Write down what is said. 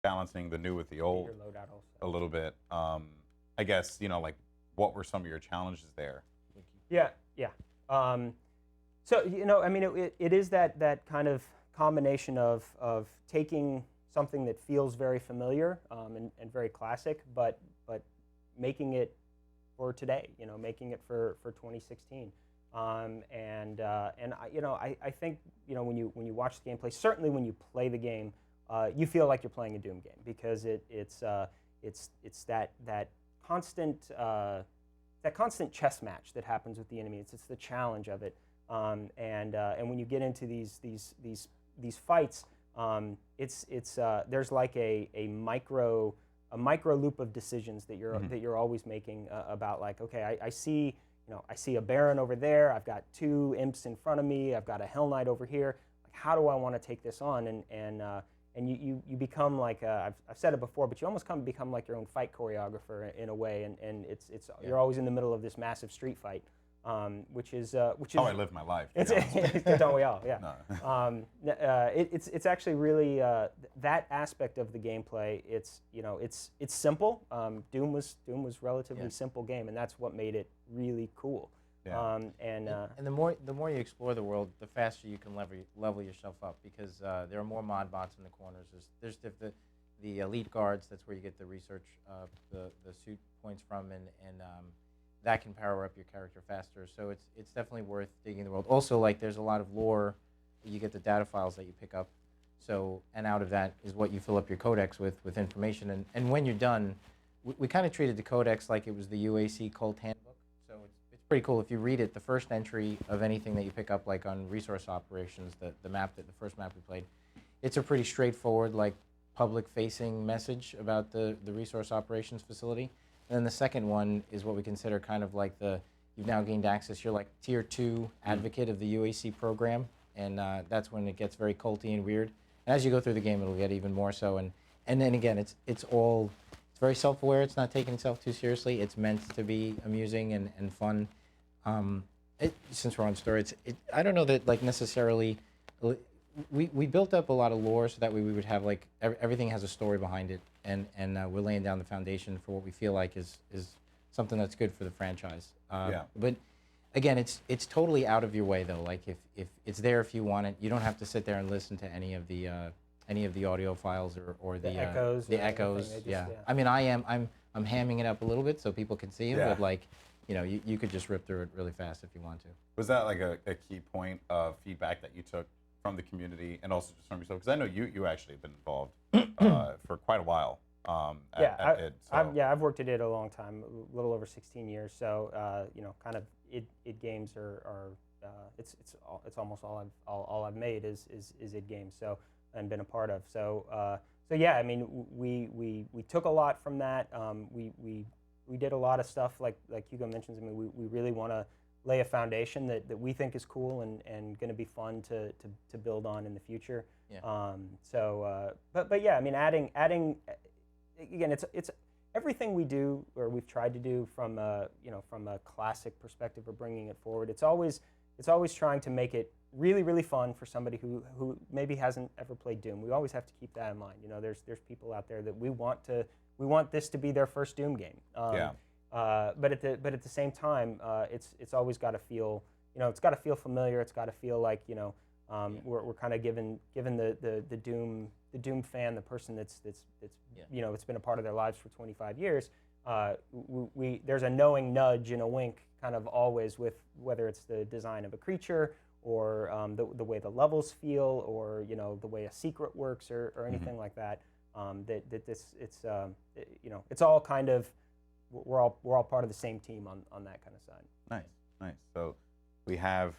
balancing the new with the Get old your loadout all a set. little bit. I guess like what were some of your challenges there? Yeah, yeah. Um, so I mean, it is that kind of combination of taking something that feels very familiar and very classic, but making it for today. Making it for 2016. And I think when you watch the gameplay, certainly when you play the game, you feel like you're playing a Doom game because it's that constant that constant chess match that happens with the enemy. It's the challenge of it, and when you get into these fights, there's like a micro loop of decisions that you're always making about, like, okay, I see a Baron over there, I've got two imps in front of me, I've got a Hell Knight over here. Like, how do I want to take this on? And you become like I've said it before, but you almost become like your own fight choreographer in a way, and you're always in the middle of this massive street fight, which is How I live my life. don't we all? Yeah. No. It's actually really that aspect of the gameplay. It's simple. Doom was relatively simple game, and that's what made it really cool. Yeah. And the more you explore the world, the faster you can level yourself up, because there are more mod bots in the corners. There's the elite guards. That's where you get the research, the suit points from, and that can power up your character faster. So it's definitely worth digging the world. Also, like, there's a lot of lore. You get the data files that you pick up. So, and out of that is what you fill up your codex with information. And when you're done, we kind of treated the codex like it was the UAC cult handbook. So it's pretty cool. If you read it, the first entry of anything that you pick up, like on resource operations, the first map we played, it's a pretty straightforward, like, public-facing message about the resource operations facility. And then the second one is what we consider kind of like you've now gained access. You're like tier 2 advocate of the UAC program, and that's when it gets very culty and weird. And as you go through the game, it'll get even more so. And then again, it's very self-aware. It's not taking itself too seriously. It's meant to be amusing and fun. Since we're on story, I don't know that, like, necessarily. We built up a lot of lore so that way we would have, like, everything has a story behind it, and we're laying down the foundation for what we feel like is something that's good for the franchise. But again, it's totally out of your way, though. Like, if it's there if you want it, you don't have to sit there and listen to any of the audio files or the echoes. The echoes. I mean, I'm hamming it up a little bit so people can see it, but, like, you could just rip through it really fast if you want to. Was that like a key point of feedback that you took from the community and also just from yourself? Because I know you actually have been involved for quite a while. I've worked at it a long time, a little over 16 years. So kind of id games are it's almost all I've made is id games. So, and been a part of. So yeah, I mean, we took a lot from that. We did a lot of stuff like Hugo mentions. I mean, we really want to lay a foundation that we think is cool and going to be fun to build on in the future. Yeah. But yeah, I mean, adding again, it's everything we do, or we've tried to do from a classic perspective, or bringing it forward. It's always trying to make it really, really fun for somebody who maybe hasn't ever played Doom. We always have to keep that in mind. There's people out there that we want this to be their first Doom game. But at the same time, it's always got to feel, it's got to feel familiar. It's got to feel like, we're kind of given the Doom fan, the person that's it's been a part of their lives for 25 years. There's a knowing nudge and a wink kind of always, with whether it's the design of a creature, or the way the levels feel, or the way a secret works, or anything like that. It's all kind of, we're all part of the same team on that kind of side. Nice. So we have